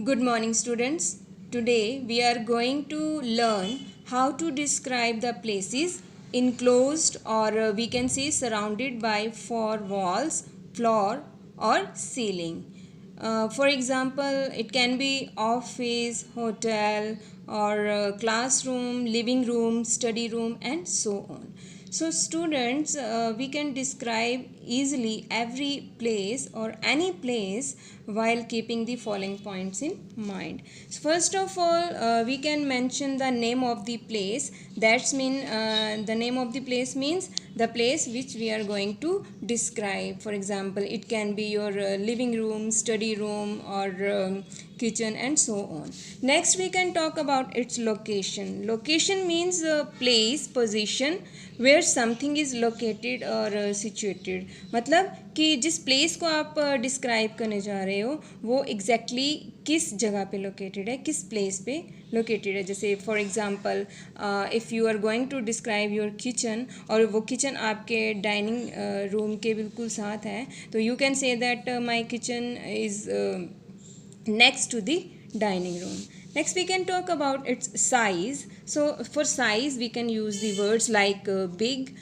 Good morning, students. Today we are going to learn how to describe the places enclosed or we can say surrounded by four walls, floor, or ceiling. For example, it can be office, hotel, or classroom, living room, study room, and so on. So, students, we can describe easily every place or any place while keeping the following points in mind. So first of all, we can mention the name of the place. That's mean the name of the place means the place which we are going to describe. For example, it can be your living room, study room, or kitchen, and so on. Next, we can talk about its location. Location means place, position where something is located or situated. मतलब कि जिस place को आप describe करने जा रहे हो वो एग्जैक्टली किस जगह पे लोकेटेड है, किस प्लेस पे लोकेटेड है. जैसे for example if you are going to describe your kitchen और वो किचन आपके डाइनिंग रूम के बिल्कुल साथ है, तो you can say that my kitchen is next to the dining room. Next, we can talk about its size. So, for size, we can use the words like big.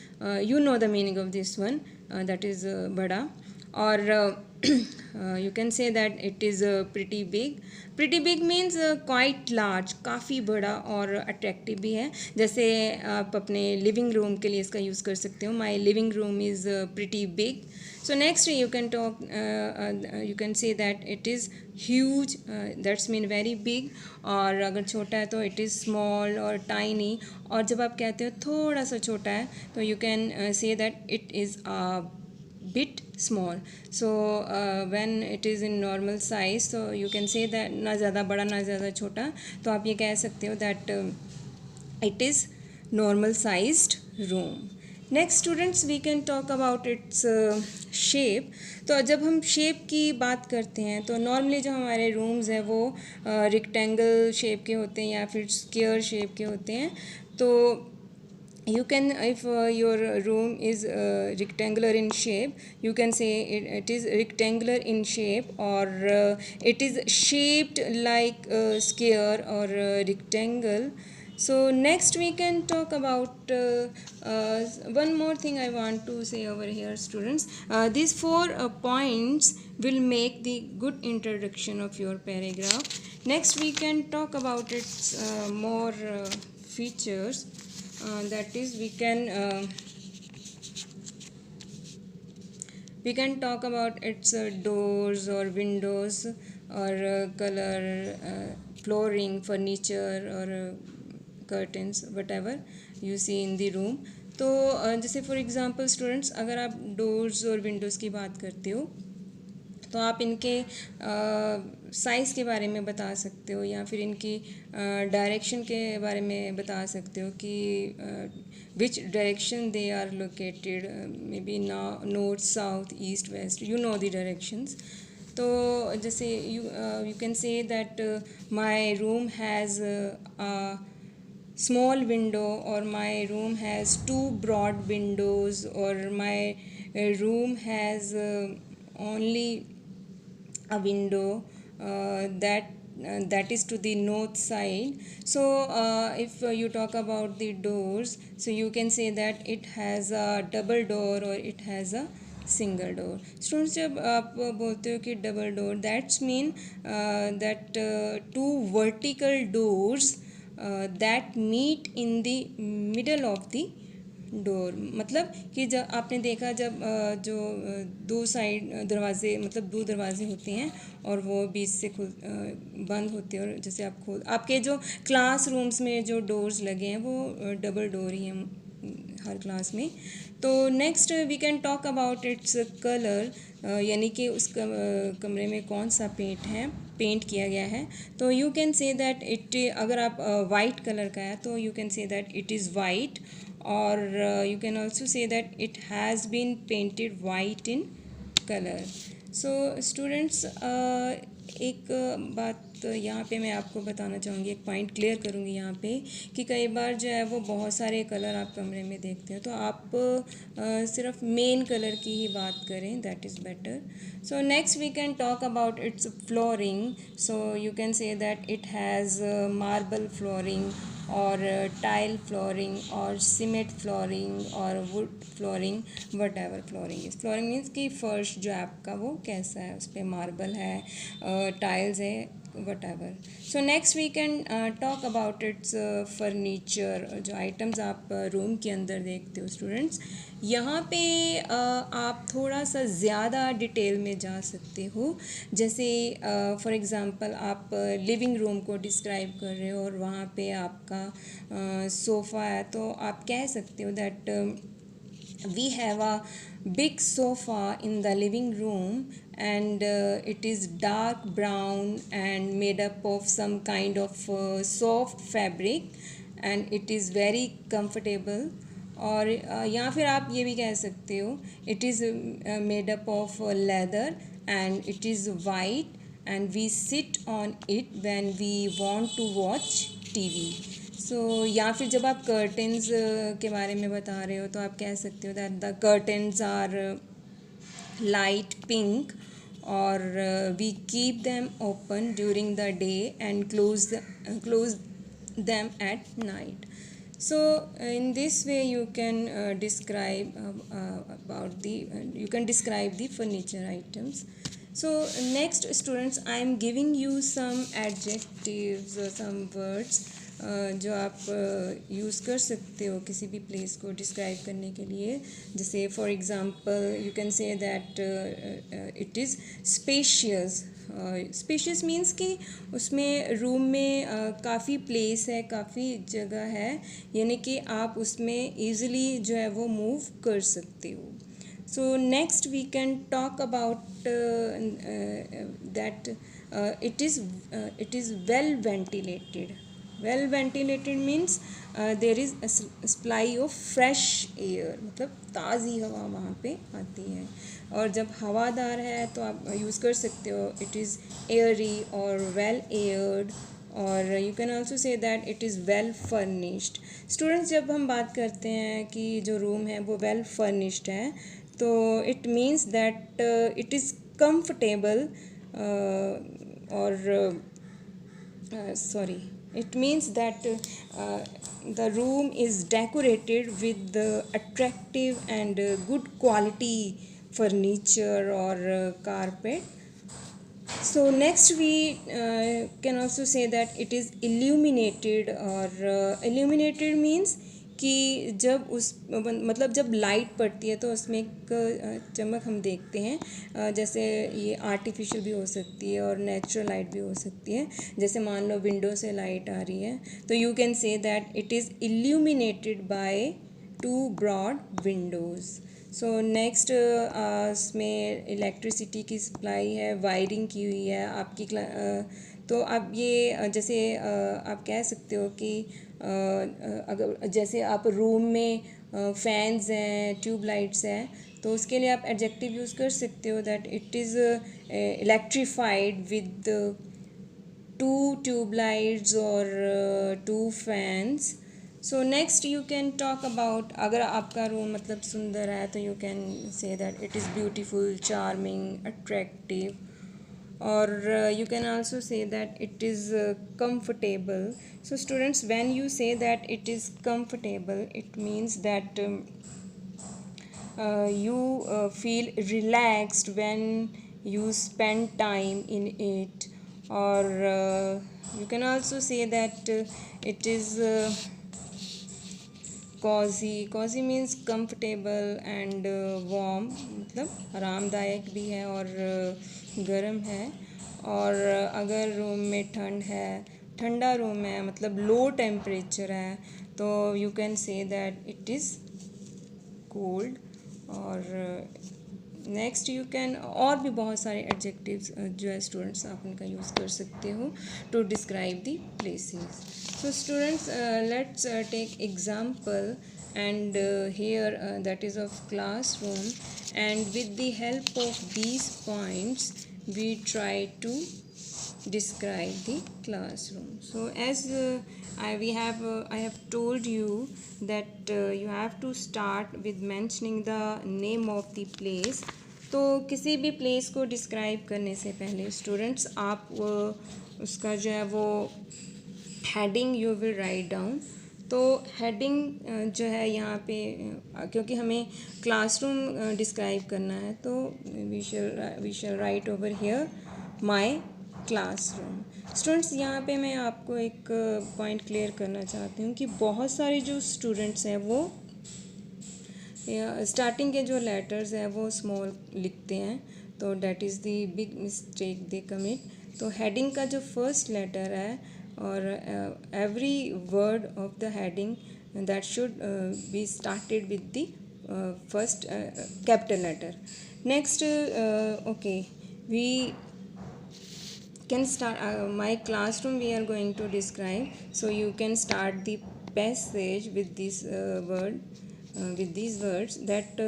You know the meaning of this one. That is bada. Or you can say that it is pretty big. Pretty big means quite large, काफ़ी बड़ा और attractive भी है. जैसे आप अपने living room के लिए इसका यूज़ कर सकते हो. My living room is pretty big. So next you can talk, you can say that it is huge, that's mean very big. और अगर छोटा है तो it is small और tiny. और जब आप कहते हो थोड़ा सा छोटा है तो you can say that it is a bit small. So when it is in normal size, so you can say that ना ज़्यादा बड़ा ना ज़्यादा छोटा, तो आप ये कह सकते हो that it is normal sized room. Next students we can talk about its shape. तो जब हम शेप की बात करते हैं तो नॉर्मली जो हमारे रूम्स हैं वो रेक्टेंगल शेप के होते हैं या फिर स्क्वायर शेप के होते हैं. तो you can, if your room is rectangular in shape, you can say it is rectangular in shape, or it is shaped like a square or a rectangle. So next we can talk about one more thing I want to say over here, students. These four points will make the good introduction of your paragraph. Next we can talk about its more features. That is we can talk about its doors or windows or color, flooring, furniture, or curtains, whatever you see in the room. तो जैसे for example students, अगर आप doors और Windows की बात करते हो तो आप इनके साइज़ के बारे में बता सकते हो या फिर इनकी डायरेक्शन के बारे में बता सकते हो कि which direction they are located, maybe north, south, east, west, you know the directions. तो जैसे you can say that my room has small window, or my room has two broad windows, or my room has only a window that is to the north side. So if you talk about the doors, so you can say that it has a double door or it has a single door. Students, जब आप बोलते हो कि double door, that's mean that two vertical doors that meet in the middle of the door. मतलब कि जब आपने देखा जब जो दो साइड दरवाजे, मतलब दो दरवाजे होते हैं और वो बीच से खुल बंद होते हैं, और जैसे आप खोल, आपके जो क्लास रूम्स में जो डोर्स लगे हैं वो डबल डोर ही हैं हर क्लास में. तो next we can talk about its colour, यानी कि उस कमरे में कौन सा पेंट किया गया है. तो you can say that it, अगर आप वाइट कलर का है तो you can say that it is white, or you can also say that it has been painted white in color. So students, एक बात यहाँ पे मैं आपको बताना चाहूँगी, एक पॉइंट क्लियर करूँगी यहाँ पे कि कई बार जो है वो बहुत सारे कलर आप कमरे में देखते हो, तो आप सिर्फ मेन कलर की ही बात करें, that is better. So next we can talk about its flooring. So you can say that it has marble flooring और टाइल फ्लोरिंग और सीमेंट फ्लोरिंग और wood flooring, whatever flooring is. Flooring means कि फर्श जो है आपका वो कैसा है, उस पर मार्बल है, टाइल्स है, whatever. So next we can talk about its furniture. जो आइटम्स आप रूम के अंदर देखते हो स्टूडेंट्स, यहाँ पे आप थोड़ा सा ज़्यादा डिटेल में जा सकते हो. जैसे फॉर एग्ज़ाम्पल आप लिविंग रूम को डिस्क्राइब कर रहे हो और वहाँ पे आपका सोफ़ा है, तो आप कह सकते हो that we have a big sofa in the living room and it is dark brown and made up of some kind of soft fabric and it is very comfortable. और या फिर आप ये भी कह सकते हो it is made up of leather and it is white and we sit on it when we want to watch TV. सो या फिर जब आप कर्टेंस के बारे में बता रहे हो तो आप कह सकते हो that the curtains are light pink और we keep them open during the day and close them at night. So in this way you can describe the furniture items. So next students, I am giving you some adjectives or some words जो आप use कर सकते हो किसी भी place को describe करने के लिए. जैसे for example you can say that it is spacious. Spacious means कि उसमें रूम में काफ़ी प्लेस है, काफ़ी जगह है, यानी कि आप उसमें ईज़िली जो है वो मूव कर सकते हो. So next we can talk about that it is well ventilated. Well ventilated means there is a supply of fresh air, मतलब ताज़ी हवा वहाँ पे आती है. और जब हवादार है तो आप यूज़ कर सकते हो it is airy or well aired, और you can also say that it is well furnished. Students, जब हम बात करते हैं कि जो रूम है वो वेल फर्निश्ड है, तो it means that it is comfortable और sorry, it means that the room is decorated with the attractive and good quality furniture or carpet. So next we can also say that it is illuminated, or illuminated means कि जब उस मतलब जब light पड़ती है तो उसमें एक चमक हम देखते हैं. जैसे ये आर्टिफिशियल भी हो सकती है और नेचुरल लाइट भी हो सकती है. जैसे मान लो विंडो से लाइट आ रही है तो you can say that it is illuminated by 2 broad windows. So next इसमें इलेक्ट्रिसिटी की सप्लाई है, वायरिंग की हुई है आपकी तो आप ये जैसे आप कह सकते हो कि अगर जैसे आप रूम में फैंस हैं, ट्यूब लाइट्स हैं, तो उसके लिए आप एडजेक्टिव यूज़ कर सकते हो that it is electrified with 2 tube lights और 2 fans. So next you can talk about, अगर आपका रूम मतलब सुंदर है तो you can say that it is beautiful, charming, attractive, or you can also say that it is comfortable. So students, when you say that it is comfortable, it means that you feel relaxed when you spend time in it, or you can also say that it is cozy means comfortable and warm, मतलब आरामदायक भी है और गर्म है. और अगर room में ठंडा रूम है, मतलब लो टेम्परेचर है, तो you can say that it is cold. और नेक्स्ट यू कैन, और भी बहुत सारे एडजेक्टिव्स जो है स्टूडेंट्स आप उनका यूज़ कर सकते हो to describe the places. So students, let's take example, and here that is of classroom, and with the help of these points we try to describe the classroom. So as I have told you that you have to start with mentioning the name of the place. तो किसी भी place को describe करने से पहले students आप उसका जो है वो heading you will write down. तो हेडिंग जो है यहाँ पे क्योंकि हमें क्लासरूम डिस्क्राइब करना है तो we shall write over here my classroom. Students यहाँ पे मैं आपको एक पॉइंट क्लियर करना चाहती हूँ कि बहुत सारे जो स्टूडेंट्स हैं वो स्टार्टिंग के जो लेटर्स हैं वो स्मॉल लिखते हैं. तो that is the big mistake they commit. तो हेडिंग का जो फर्स्ट लेटर है और every word of the heading that should be started with the first capital letter. Next okay we can start my classroom we are going to describe. So you can start the passage with this word with these words that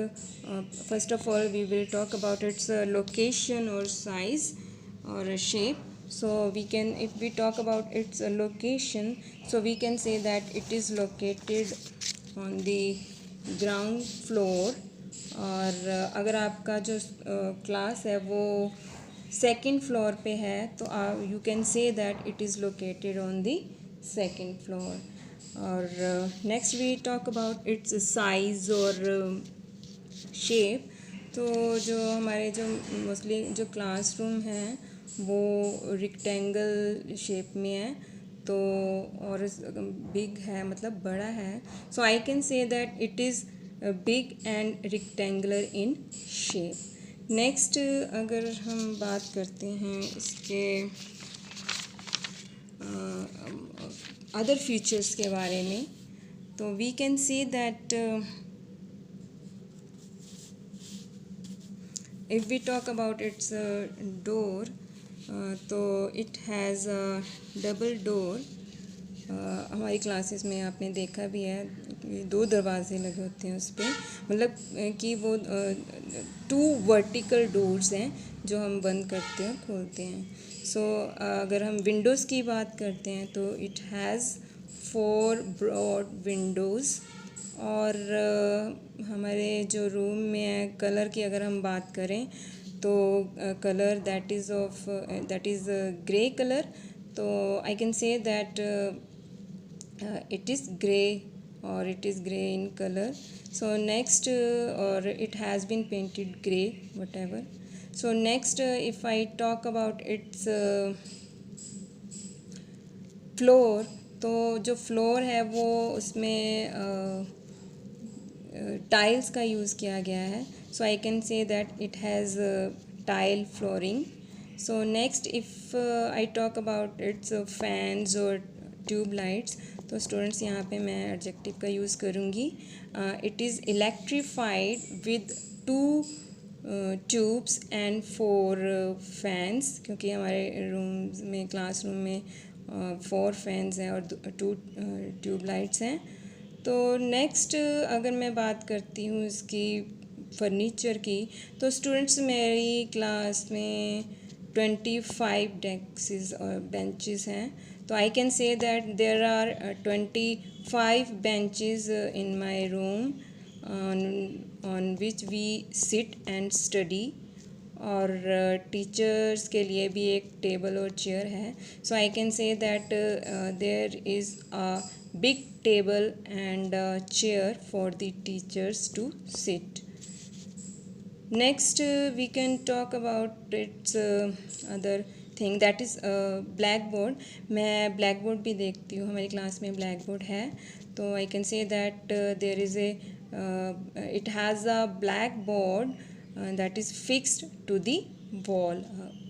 first of all we will talk about its location or size or shape. So we can, if we talk about its location, so we can say that it is located on the ground floor. और अगर आपका जो class है वो second floor पे है तो you can say that it is located on the second floor. और next we talk about its size और शेप. तो जो हमारे जो मोस्टली जो क्लासरूम हैं वो रेक्टेंगल शेप में है तो और बिग है मतलब बड़ा है. So I can say that it is big and rectangular in shape. Next अगर हम बात करते हैं इसके अदर फीचर्स के बारे में तो we can see that if we talk about its door तो it has a double door. हमारी क्लासेस में आपने देखा भी है दो दरवाजे लगे होते हैं उस पर मतलब कि वो टू वर्टिकल डोर्स हैं जो हम बंद करते हैं और खोलते हैं. सो अगर हम विंडोज़ की बात करते हैं तो इट हैज़ 4 ब्रॉड विंडोज़. और हमारे जो रूम में है कलर की अगर हम बात करें तो colour that is grey colour. तो I can say that it is gray or it is gray in color. So next or it has been painted gray whatever. So next if I talk about its floor तो जो floor है वो उसमें tiles का use किया गया है. So I can say that it has tile flooring. So next if I talk about its fans और ट्यूब लाइट्स तो स्टूडेंट्स यहाँ पे मैं एडजेक्टिव का यूज़ करूँगी. It is electrified with 2 tubes and 4 fans क्योंकि हमारे रूम्स में क्लासरूम में 4 फैंस हैं और 2 ट्यूब लाइट्स हैं. तो नेक्स्ट अगर मैं बात करती हूँ इसकी फर्नीचर की तो स्टूडेंट्स मेरी क्लास में 25 डेस्क्स और बेंचेस हैं. तो I can say that there are 25 benches in my room on which we sit and study. और टीचर्स के लिए भी एक टेबल और चेयर है. So I can say that there is a big table and chair for the teachers to sit. Next we can talk about its other thing that is black board. मैं black board भी देखती हूँ हमारी class में black board है. तो I can say that there is a it has a black board that is fixed to the wall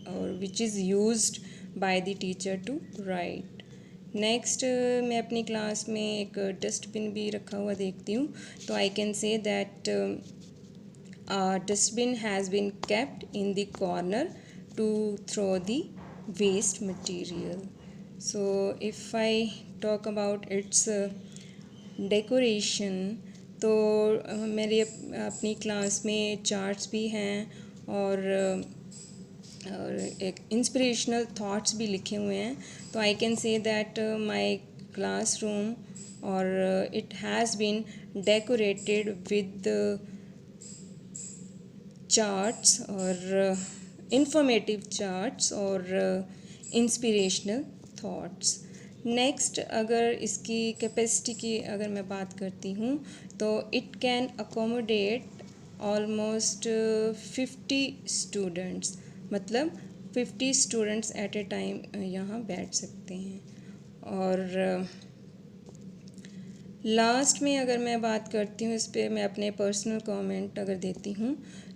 और which is used by the teacher to write. Next मैं अपनी क्लास में एक dustbin भी रखा हुआ देखती हूँ. तो I can say that dustbin has been kept in the corner to throw the waste material. So if I talk about its decoration तो मेरी अपनी क्लास में चार्ट्स भी हैं और और एक इंस्पिरेशनल थॉट्स भी लिखे हुए हैं. तो I can say that my classroom or it has been decorated with charts or informative charts or inspirational thoughts. Next अगर इसकी कैपेसिटी की अगर मैं बात करती हूँ तो it can accommodate almost 50 students. मतलब 50 स्टूडेंट्स एट ए टाइम यहाँ बैठ सकते हैं. और लास्ट में अगर मैं बात करती हूँ इस पर, मैं अपने पर्सनल कमेंट अगर देती हूँ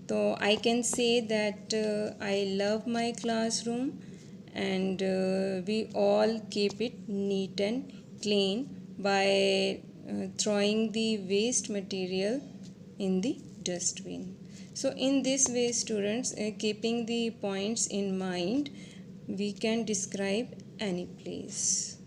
तो I can say that I love my classroom and we all keep it neat and clean by throwing the waste material in the dustbin. So in this way students, keeping the points in mind, we can describe any place.